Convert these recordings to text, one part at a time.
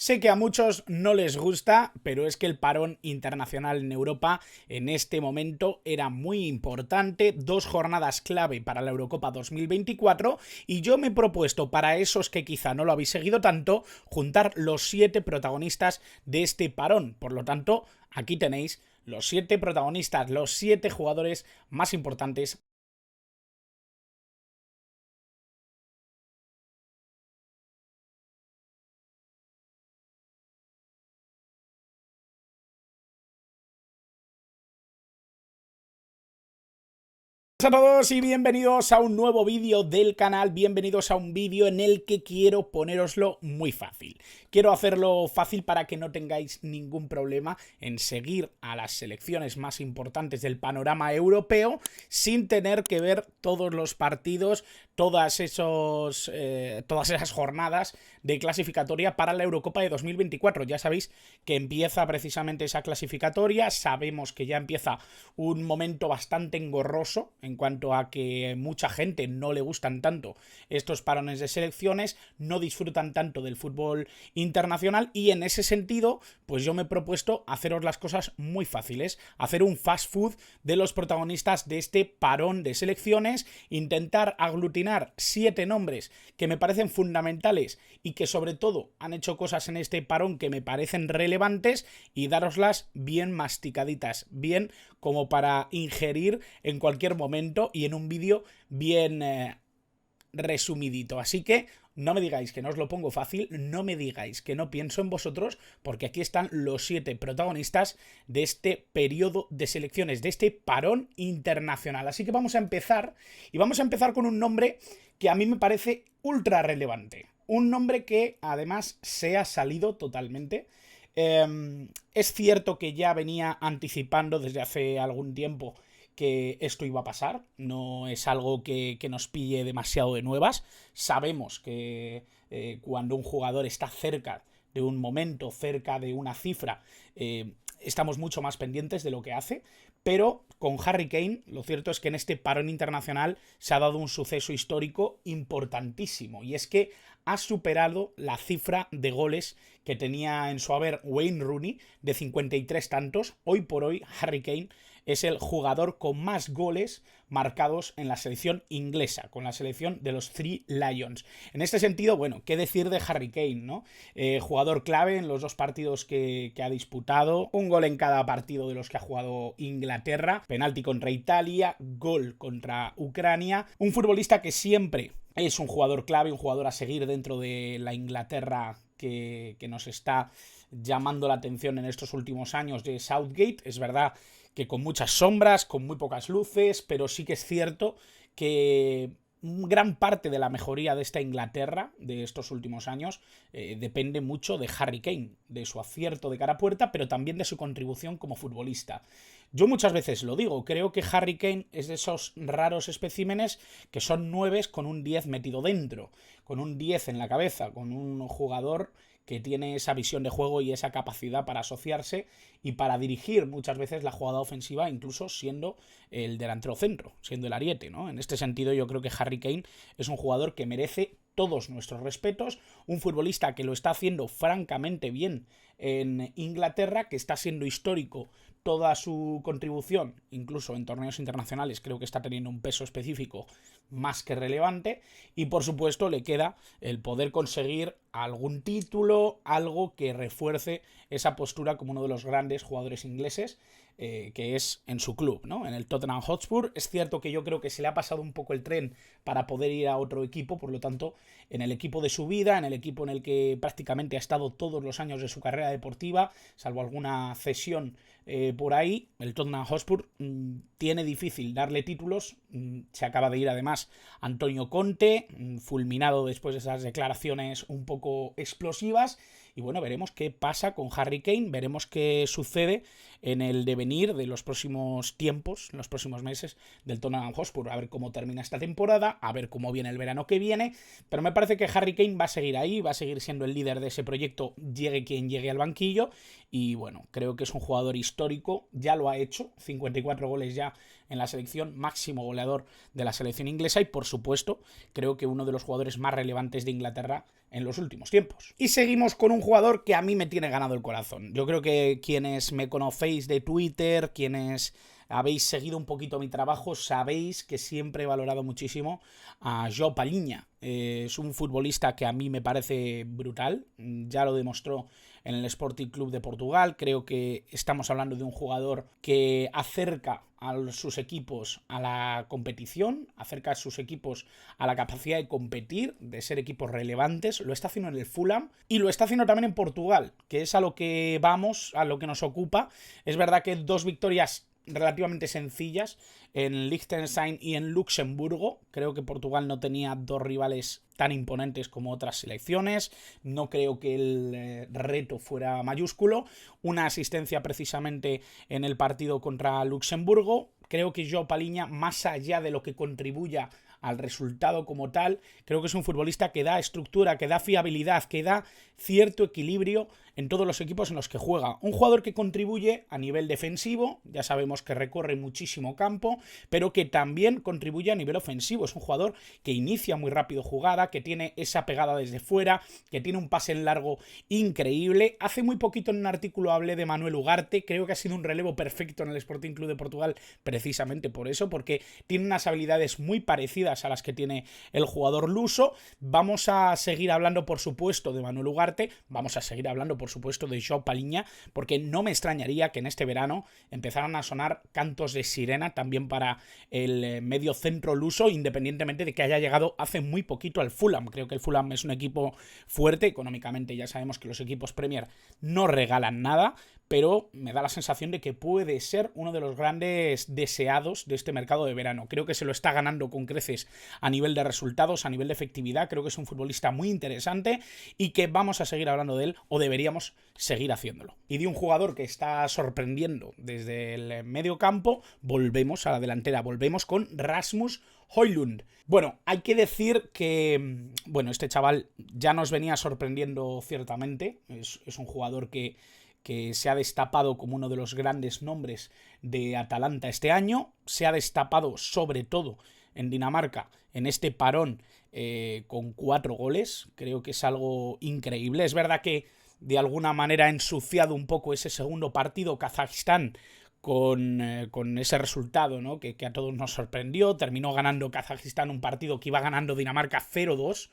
Sé que a muchos no les gusta, pero es que el parón internacional en Europa en este momento era muy importante, 2 jornadas clave para la Eurocopa 2024 y yo me he propuesto para esos que quizá no lo habéis seguido tanto, juntar los 7 protagonistas de este parón. Por lo tanto, aquí tenéis los 7 protagonistas, los 7 jugadores más importantes. Hola a todos y bienvenidos a un nuevo vídeo del canal, bienvenidos a un vídeo en el que quiero ponéroslo muy fácil. Quiero hacerlo fácil para que no tengáis ningún problema en seguir a las selecciones más importantes del panorama europeo sin tener que ver todos los partidos, todas esas jornadas de clasificatoria para la Eurocopa de 2024. Ya sabéis que empieza precisamente esa clasificatoria, sabemos que ya empieza un momento bastante engorroso en cuanto a que mucha gente no le gustan tanto estos parones de selecciones, no disfrutan tanto del fútbol internacional y en ese sentido, pues yo me he propuesto haceros las cosas muy fáciles, hacer un fast food de los protagonistas de este parón de selecciones, intentar aglutinar 7 nombres que me parecen fundamentales y que sobre todo han hecho cosas en este parón que me parecen relevantes y daroslas bien masticaditas, bien como para ingerir en cualquier momento y en un vídeo bien resumidito. Así que no me digáis que no os lo pongo fácil, no me digáis que no pienso en vosotros, porque aquí están los 7 protagonistas de este periodo de selecciones, de este parón internacional. Así que vamos a empezar, y vamos a empezar con un nombre que a mí me parece ultra relevante. Un nombre que además se ha salido totalmente. Es cierto que ya venía anticipando desde hace algún tiempo que esto iba a pasar, no es algo que nos pille demasiado de nuevas. Sabemos que cuando un jugador está cerca de un momento, cerca de una cifra, estamos mucho más pendientes de lo que hace, pero con Harry Kane lo cierto es que en este parón internacional se ha dado un suceso histórico importantísimo, y es que ha superado la cifra de goles que tenía en su haber Wayne Rooney de 53 tantos. Hoy por hoy Harry Kane es el jugador con más goles marcados en la selección inglesa, con la selección de los Three Lions. En este sentido, bueno, ¿qué decir de Harry Kane, no? Jugador clave en los 2 partidos que ha disputado, un gol en cada partido de los que ha jugado Inglaterra, penalti contra Italia, gol contra Ucrania, un futbolista que siempre es un jugador clave, un jugador a seguir dentro de la Inglaterra que nos está llamando la atención en estos últimos años de Southgate. Es verdad que con muchas sombras, con muy pocas luces, pero sí que es cierto que gran parte de la mejoría de esta Inglaterra de estos últimos años depende mucho de Harry Kane, de su acierto de cara a puerta, pero también de su contribución como futbolista. Yo muchas veces lo digo, creo que Harry Kane es de esos raros especímenes que son 9 con un 10 metido dentro, con un 10 en la cabeza, con un jugador que tiene esa visión de juego y esa capacidad para asociarse y para dirigir muchas veces la jugada ofensiva, incluso siendo el delantero centro, siendo el ariete, ¿no? En este sentido yo creo que Harry Kane es un jugador que merece todos nuestros respetos, un futbolista que lo está haciendo francamente bien en Inglaterra, que está siendo histórico toda su contribución, incluso en torneos internacionales, creo que está teniendo un peso específico más que relevante, y por supuesto le queda el poder conseguir algún título, algo que refuerce esa postura como uno de los grandes jugadores ingleses que es en su club, ¿no? En el Tottenham Hotspur. Es cierto que yo creo que se le ha pasado un poco el tren para poder ir a otro equipo, por lo tanto, en el equipo de su vida, en el equipo en el que prácticamente ha estado todos los años de su carrera deportiva, salvo alguna cesión por ahí, el Tottenham Hotspur tiene difícil darle títulos. Se acaba de ir además Antonio Conte, fulminado después de esas declaraciones un poco explosivas. Y bueno, veremos qué pasa con Harry Kane, veremos qué sucede en el devenir de los próximos tiempos, en los próximos meses del Tottenham Hotspur, a ver cómo termina esta temporada, a ver cómo viene el verano que viene, pero me parece que Harry Kane va a seguir ahí, va a seguir siendo el líder de ese proyecto, llegue quien llegue al banquillo, y bueno, creo que es un jugador histórico, ya lo ha hecho, 54 goles ya en la selección, máximo goleador de la selección inglesa, y por supuesto creo que uno de los jugadores más relevantes de Inglaterra en los últimos tiempos. Y seguimos con un jugador que a mí me tiene ganado el corazón. Yo creo que quienes me conocéis de Twitter, quienes habéis seguido un poquito mi trabajo, sabéis que siempre he valorado muchísimo a João Palhinha. Es un futbolista que a mí me parece brutal, ya lo demostró en el Sporting Club de Portugal. Creo que estamos hablando de un jugador que acerca a sus equipos a la competición, acerca a sus equipos a la capacidad de competir, de ser equipos relevantes. Lo está haciendo en el Fulham y lo está haciendo también en Portugal, que es a lo que vamos, a lo que nos ocupa. Es verdad que 2 victorias relativamente sencillas en Liechtenstein y en Luxemburgo. Creo que Portugal no tenía 2 rivales tan imponentes como otras selecciones. No creo que el reto fuera mayúsculo. Una asistencia precisamente en el partido contra Luxemburgo. Creo que João Palhinha, más allá de lo que contribuya al resultado como tal, creo que es un futbolista que da estructura, que da fiabilidad, que da cierto equilibrio en todos los equipos en los que juega. Un jugador que contribuye a nivel defensivo, ya sabemos que recorre muchísimo campo, pero que también contribuye a nivel ofensivo. Es un jugador que inicia muy rápido jugada, que tiene esa pegada desde fuera, que tiene un pase en largo increíble. Hace muy poquito en un artículo hablé de Manuel Ugarte, creo que ha sido un relevo perfecto en el Sporting Club de Portugal precisamente por eso, porque tiene unas habilidades muy parecidas a las que tiene el jugador luso. Vamos a seguir hablando, por supuesto, de Manuel Ugarte, vamos a seguir hablando, por supuesto, de João Palhinha, porque no me extrañaría que en este verano empezaran a sonar cantos de sirena también para el medio centro luso, independientemente de que haya llegado hace muy poquito al Fulham. Creo que el Fulham es un equipo fuerte, económicamente ya sabemos que los equipos Premier no regalan nada, pero me da la sensación de que puede ser uno de los grandes deseados de este mercado de verano. Creo que se lo está ganando con creces a nivel de resultados, a nivel de efectividad. Creo que es un futbolista muy interesante y que vamos a seguir hablando de él, o deberíamos seguir haciéndolo. Y de un jugador que está sorprendiendo desde el medio campo, volvemos a la delantera, volvemos con Rasmus Højlund. Bueno, hay que decir que este chaval ya nos venía sorprendiendo ciertamente. Es un jugador que se ha destapado como uno de los grandes nombres de Atalanta este año. Se ha destapado sobre todo en Dinamarca en este parón con 4 goles. Creo que es algo increíble. Es verdad que de alguna manera ha ensuciado un poco ese segundo partido Kazajistán con ese resultado, ¿no? que a todos nos sorprendió. Terminó ganando Kazajistán un partido que iba ganando Dinamarca 0-2,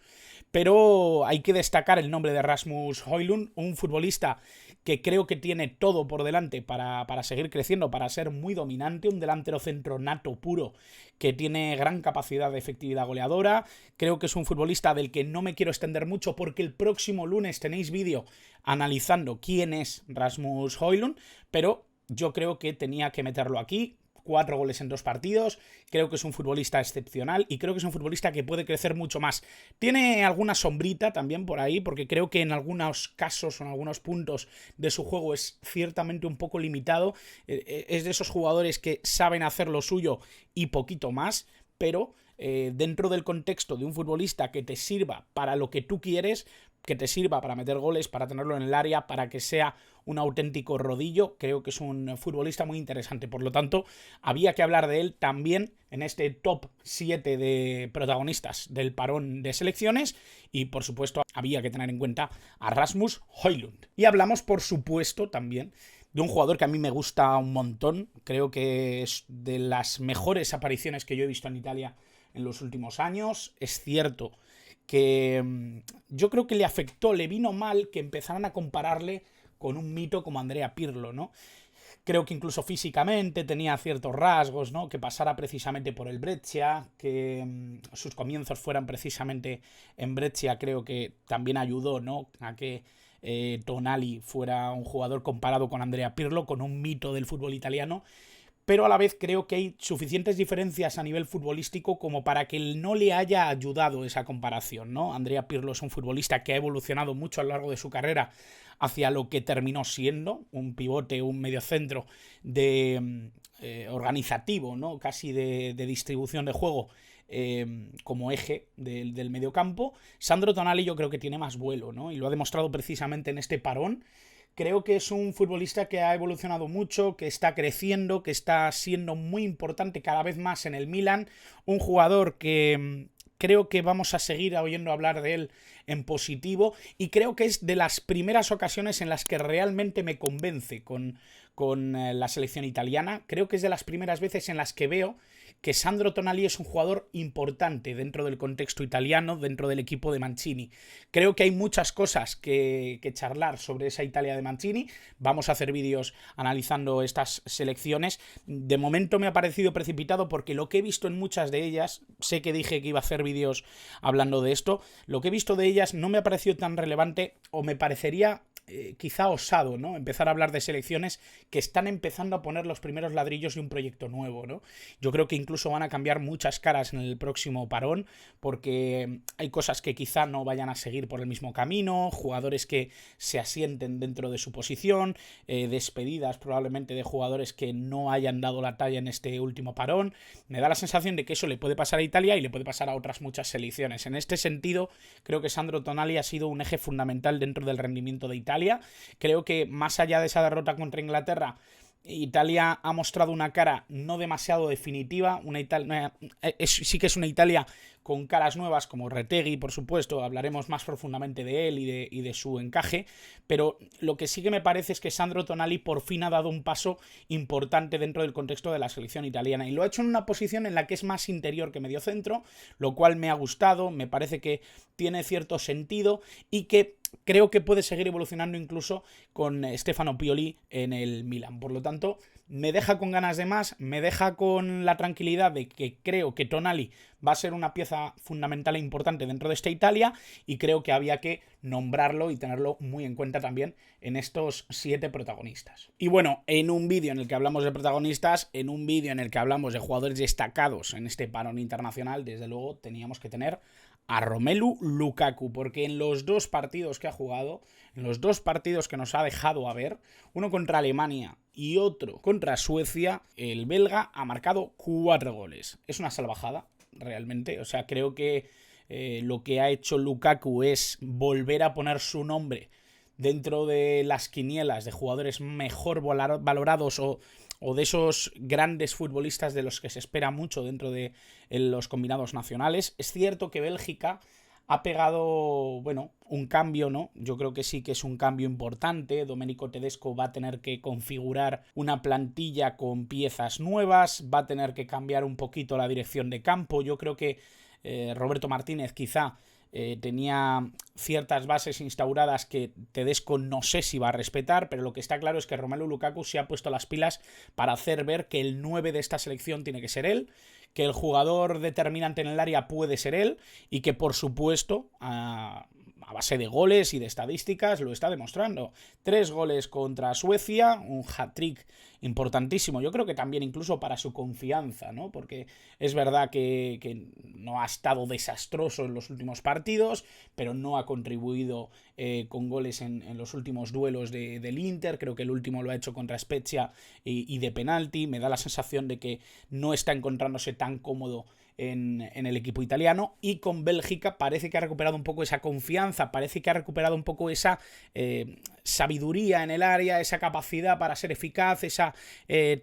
pero hay que destacar el nombre de Rasmus Højlund, un futbolista que creo que tiene todo por delante para seguir creciendo, para ser muy dominante, un delantero centro nato puro que tiene gran capacidad de efectividad goleadora. Creo que es un futbolista del que no me quiero extender mucho porque el próximo lunes tenéis vídeo analizando quién es Rasmus Højlund, pero yo creo que tenía que meterlo aquí. 4 goles en 2 partidos, creo que es un futbolista excepcional y creo que es un futbolista que puede crecer mucho más. Tiene alguna sombrita también por ahí, porque creo que en algunos casos o en algunos puntos de su juego es ciertamente un poco limitado. Es de esos jugadores que saben hacer lo suyo y poquito más, pero dentro del contexto de un futbolista que te sirva para lo que tú quieres, que te sirva para meter goles, para tenerlo en el área, para que sea un auténtico rodillo, creo que es un futbolista muy interesante. Por lo tanto, había que hablar de él también en este top 7 de protagonistas del parón de selecciones y, por supuesto, había que tener en cuenta a Rasmus Højlund. Y hablamos, por supuesto, también de un jugador que a mí me gusta un montón. Creo que es de las mejores apariciones que yo he visto en Italia en los últimos años. Es cierto que yo creo que le afectó, le vino mal que empezaran a compararle con un mito como Andrea Pirlo, ¿no? Creo que incluso físicamente tenía ciertos rasgos, ¿no? Que pasara precisamente por el Brescia, que sus comienzos fueran precisamente en Brescia, creo que también ayudó, ¿no? A que Tonali fuera un jugador comparado con Andrea Pirlo, con un mito del fútbol italiano. Pero a la vez creo que hay suficientes diferencias a nivel futbolístico como para que no le haya ayudado esa comparación, ¿no? Andrea Pirlo es un futbolista que ha evolucionado mucho a lo largo de su carrera hacia lo que terminó siendo, un pivote, un mediocentro de organizativo, ¿no? Casi de distribución de juego como eje del mediocampo. Sandro Tonali yo creo que tiene más vuelo, ¿no? Y lo ha demostrado precisamente en este parón. Creo que es un futbolista que ha evolucionado mucho, que está creciendo, que está siendo muy importante cada vez más en el Milan. Un jugador que creo que vamos a seguir oyendo hablar de él en positivo y creo que es de las primeras ocasiones en las que realmente me convence con la selección italiana. Creo que es de las primeras veces en las que veo que Sandro Tonali es un jugador importante dentro del contexto italiano, dentro del equipo de Mancini. Creo que hay muchas cosas que charlar sobre esa Italia de Mancini. Vamos a hacer vídeos analizando estas selecciones. De momento me ha parecido precipitado porque lo que he visto en muchas de ellas, sé que dije que iba a hacer vídeos hablando de esto, lo que he visto de ellas no me ha parecido tan relevante o me parecería quizá osado, ¿no? Empezar a hablar de selecciones que están empezando a poner los primeros ladrillos de un proyecto nuevo, ¿no? Yo creo que incluso van a cambiar muchas caras en el próximo parón, porque hay cosas que quizá no vayan a seguir por el mismo camino, jugadores que se asienten dentro de su posición, despedidas probablemente de jugadores que no hayan dado la talla en este último parón. Me da la sensación de que eso le puede pasar a Italia y le puede pasar a otras muchas selecciones. En este sentido, creo que Sandro Tonali ha sido un eje fundamental dentro del rendimiento de Italia. Creo que más allá de esa derrota contra Inglaterra, Italia ha mostrado una cara no demasiado definitiva, sí que es una Italia con caras nuevas como Retegui, por supuesto, hablaremos más profundamente de él y de su encaje, pero lo que sí que me parece es que Sandro Tonali por fin ha dado un paso importante dentro del contexto de la selección italiana y lo ha hecho en una posición en la que es más interior que mediocentro, lo cual me ha gustado, me parece que tiene cierto sentido y que creo que puede seguir evolucionando incluso con Stefano Pioli en el Milan. Por lo tanto, me deja con ganas de más, me deja con la tranquilidad de que creo que Tonali va a ser una pieza fundamental e importante dentro de esta Italia y creo que había que nombrarlo y tenerlo muy en cuenta también en estos 7 protagonistas. Y bueno, en un vídeo en el que hablamos de protagonistas, en un vídeo en el que hablamos de jugadores destacados en este parón internacional, desde luego teníamos que tener a Romelu Lukaku, porque en los 2 partidos que ha jugado, en los 2 partidos que nos ha dejado a ver, uno contra Alemania y otro contra Suecia, el belga ha marcado 4 goles. Es una salvajada, realmente. O sea, creo que lo que ha hecho Lukaku es volver a poner su nombre dentro de las quinielas de jugadores mejor valorados o de esos grandes futbolistas de los que se espera mucho dentro de los combinados nacionales. Es cierto que Bélgica ha pegado, bueno, un cambio, ¿no? Yo creo que sí que es un cambio importante. Domenico Tedesco va a tener que configurar una plantilla con piezas nuevas, va a tener que cambiar un poquito la dirección de campo. Yo creo que Roberto Martínez quizá tenía ciertas bases instauradas que Tedesco no sé si va a respetar, pero lo que está claro es que Romelu Lukaku se ha puesto las pilas para hacer ver que el 9 de esta selección tiene que ser él, que el jugador determinante en el área puede ser él y que por supuesto a base de goles y de estadísticas lo está demostrando. 3 goles contra Suecia, un hat-trick importantísimo, yo creo que también incluso para su confianza, ¿no? Porque es verdad que no ha estado desastroso en los últimos partidos, pero no ha contribuido con goles en los últimos duelos del Inter. Creo que el último lo ha hecho contra Spezia y de penalti. Me da la sensación de que no está encontrándose tan cómodo en el equipo italiano, y con Bélgica parece que ha recuperado un poco esa confianza, parece que ha recuperado un poco esa sabiduría en el área, esa capacidad para ser eficaz, esa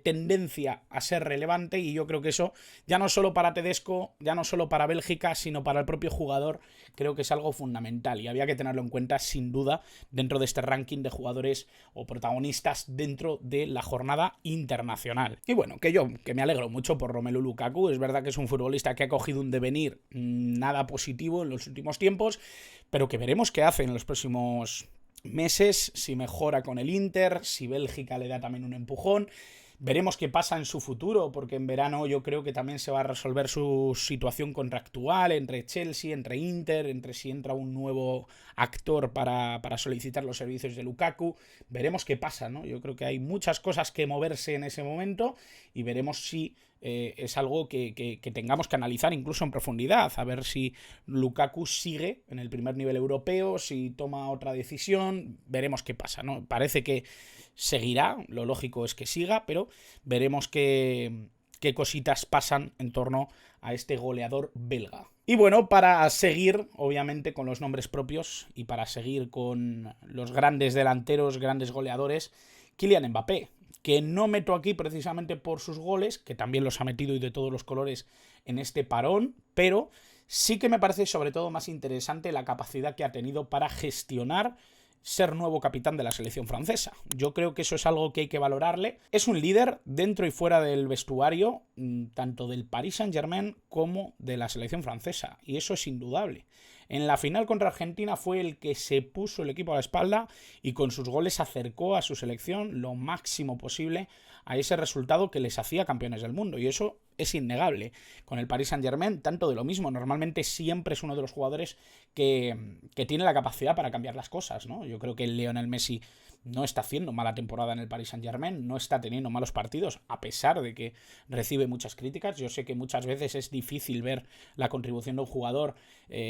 tendencia a ser relevante, y yo creo que eso ya no solo para Tedesco, ya no solo para Bélgica, sino para el propio jugador, creo que es algo fundamental y había que tenerlo en cuenta sin duda dentro de este ranking de jugadores o protagonistas dentro de la jornada internacional. Y bueno, que me alegro mucho por Romelu Lukaku. Es verdad que es un futbolista que ha cogido un devenir nada positivo en los últimos tiempos, pero que veremos qué hace en los próximos meses, si mejora con el Inter, si Bélgica le da también un empujón. Veremos qué pasa en su futuro, porque en verano yo creo que también se va a resolver su situación contractual entre Chelsea, entre Inter, entre si entra un nuevo actor para solicitar los servicios de Lukaku. Veremos qué pasa, ¿no? Yo creo que hay muchas cosas que moverse en ese momento y veremos si es algo que tengamos que analizar incluso en profundidad, a ver si Lukaku sigue en el primer nivel europeo, si toma otra decisión, veremos qué pasa, ¿no? Parece que seguirá, lo lógico es que siga, pero veremos qué cositas pasan en torno a este goleador belga. Y bueno, para seguir, obviamente, con los nombres propios y para seguir con los grandes delanteros, grandes goleadores, Kylian Mbappé, que no meto aquí precisamente por sus goles, que también los ha metido y de todos los colores en este parón, pero Sí que me parece sobre todo más interesante la capacidad que ha tenido para gestionar ser nuevo capitán de la selección francesa. Yo creo que eso es algo que hay que valorarle. Es un líder dentro y fuera del vestuario, tanto del Paris Saint-Germain como de la selección francesa, y eso es indudable. En la final contra Argentina fue el que se puso el equipo a la espalda y con sus goles acercó a su selección lo máximo posible a ese resultado que les hacía campeones del mundo, y eso es innegable. Con el Paris Saint-Germain, tanto de lo mismo. Normalmente siempre es uno de los jugadores que tiene la capacidad para cambiar las cosas, ¿no? Yo creo que Lionel Messi no está haciendo mala temporada en el Paris Saint-Germain, no está teniendo malos partidos, a pesar de que recibe muchas críticas. Yo sé que muchas veces es difícil ver la contribución de un jugador,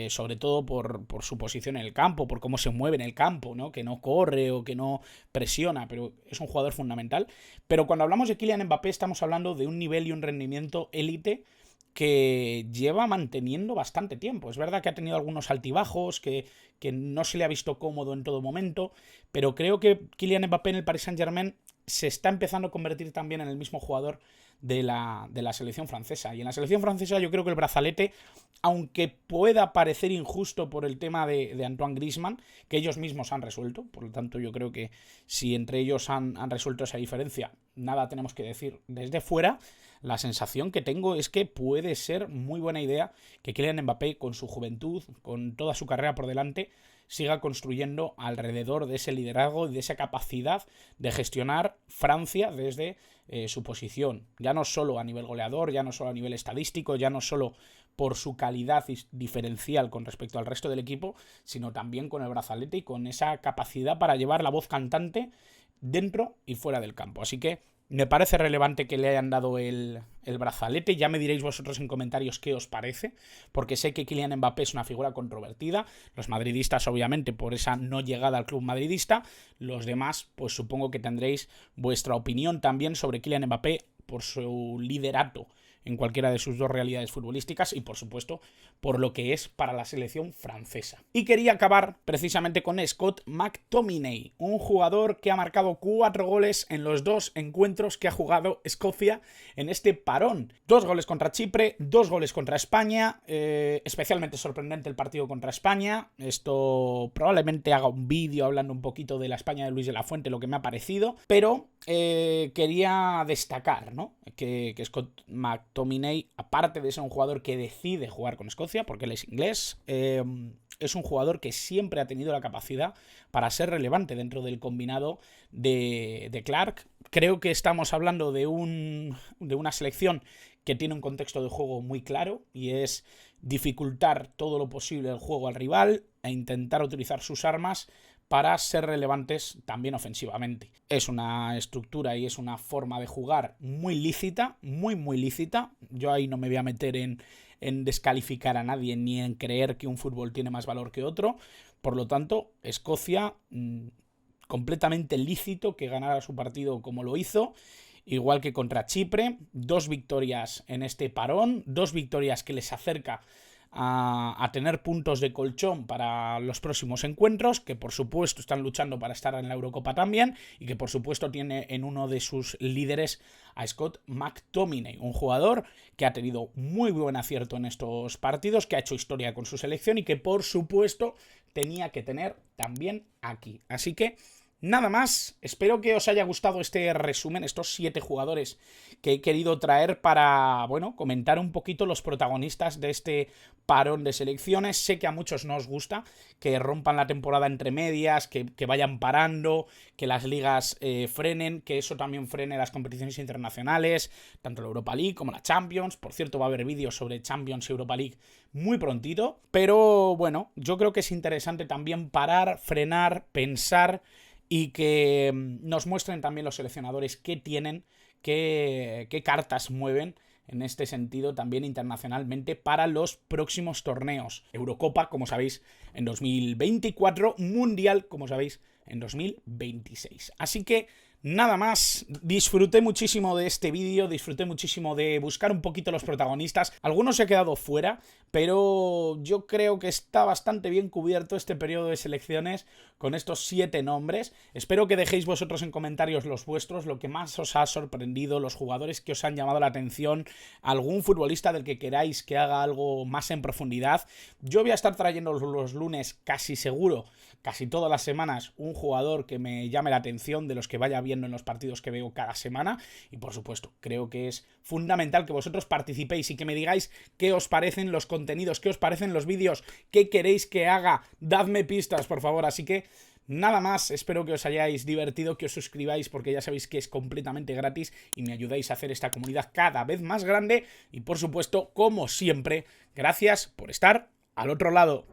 sobre todo por su posición en el campo, por cómo se mueve en el campo, ¿no? Que no corre o que no presiona, pero es un jugador fundamental. Pero cuando hablamos de Kylian Mbappé estamos hablando de un nivel y un rendimiento élite que lleva manteniendo bastante tiempo. Es verdad que ha tenido algunos altibajos, que no se le ha visto cómodo en todo momento, pero creo que Kylian Mbappé en el Paris Saint-Germain se está empezando a convertir también en el mismo jugador de la selección francesa. Y en la selección francesa yo creo que el brazalete, aunque pueda parecer injusto por el tema de Antoine Griezmann, que ellos mismos han resuelto, por lo tanto yo creo que si entre ellos han resuelto esa diferencia, nada tenemos que decir desde fuera. La sensación que tengo es que puede ser muy buena idea que Kylian Mbappé, con su juventud, con toda su carrera por delante, siga construyendo alrededor de ese liderazgo y de esa capacidad de gestionar Francia desde su posición, ya no solo a nivel goleador, ya no solo a nivel estadístico, ya no solo por su calidad diferencial con respecto al resto del equipo, sino también con el brazalete y con esa capacidad para llevar la voz cantante dentro y fuera del campo. Así que me parece relevante que le hayan dado el brazalete. Ya me diréis vosotros en comentarios qué os parece, porque sé que Kylian Mbappé es una figura controvertida. Los madridistas, obviamente, por esa no llegada al club madridista. Los demás, pues supongo que tendréis vuestra opinión también sobre Kylian Mbappé por su liderato en cualquiera de sus dos realidades futbolísticas y, por supuesto, por lo que es para la selección francesa. Y quería acabar precisamente con Scott McTominay, un jugador que ha marcado 4 goles en los 2 encuentros que ha jugado Escocia en este parón. 2 goles contra Chipre, 2 goles contra España, especialmente sorprendente el partido contra España. Esto probablemente haga un vídeo hablando un poquito de la España de Luis de la Fuente, lo que me ha parecido, pero quería destacar, ¿no?, que Scott McTominay, aparte de ser un jugador que decide jugar con Escocia, porque él es inglés, es un jugador que siempre ha tenido la capacidad para ser relevante dentro del combinado de Clark. Creo que estamos hablando de una selección que tiene un contexto de juego muy claro, y es dificultar todo lo posible el juego al rival e intentar utilizar sus armas para ser relevantes también ofensivamente. Es una estructura y es una forma de jugar muy lícita, muy lícita. Yo ahí no me voy a meter en descalificar a nadie ni en creer que un fútbol tiene más valor que otro. Por lo tanto, Escocia, completamente lícito que ganara su partido como lo hizo. Igual que contra Chipre, 2 victorias en este parón, 2 victorias que les acerca a tener puntos de colchón para los próximos encuentros, que por supuesto están luchando para estar en la Eurocopa también, y que por supuesto tiene en uno de sus líderes a Scott McTominay, un jugador que ha tenido muy buen acierto en estos partidos, que ha hecho historia con su selección y que por supuesto tenía que tener también aquí. Así que nada más, espero que os haya gustado este resumen, estos 7 jugadores que he querido traer para, bueno, comentar un poquito los protagonistas de este parón de selecciones. Sé que a muchos no os gusta que rompan la temporada entre medias, que vayan parando, que las ligas frenen, que eso también frene las competiciones internacionales, tanto la Europa League como la Champions. Por cierto, va a haber vídeos sobre Champions y Europa League muy prontito, pero bueno, yo creo que es interesante también parar, frenar, pensar y que nos muestren también los seleccionadores qué tienen, qué cartas mueven en este sentido también internacionalmente para los próximos torneos. Eurocopa, como sabéis, en 2024, Mundial, como sabéis, en 2026. Así que Nada más, disfruté muchísimo de este vídeo, disfruté muchísimo de buscar un poquito los protagonistas. Algunos se han quedado fuera, pero yo creo que está bastante bien cubierto este periodo de selecciones con estos 7 nombres. Espero que dejéis vosotros en comentarios los vuestros, lo que más os ha sorprendido, los jugadores que os han llamado la atención, algún futbolista del que queráis que haga algo más en profundidad. Yo voy a estar trayendo los lunes casi seguro, casi todas las semanas, un jugador que me llame la atención de los que vaya viendo en los partidos que veo cada semana. Y por supuesto, creo que es fundamental que vosotros participéis y que me digáis qué os parecen los contenidos, qué os parecen los vídeos, qué queréis que haga. Dadme pistas, por favor. Así que nada más, espero que os hayáis divertido, que os suscribáis porque ya sabéis que es completamente gratis y me ayudáis a hacer esta comunidad cada vez más grande. Y por supuesto, como siempre, gracias por estar al otro lado.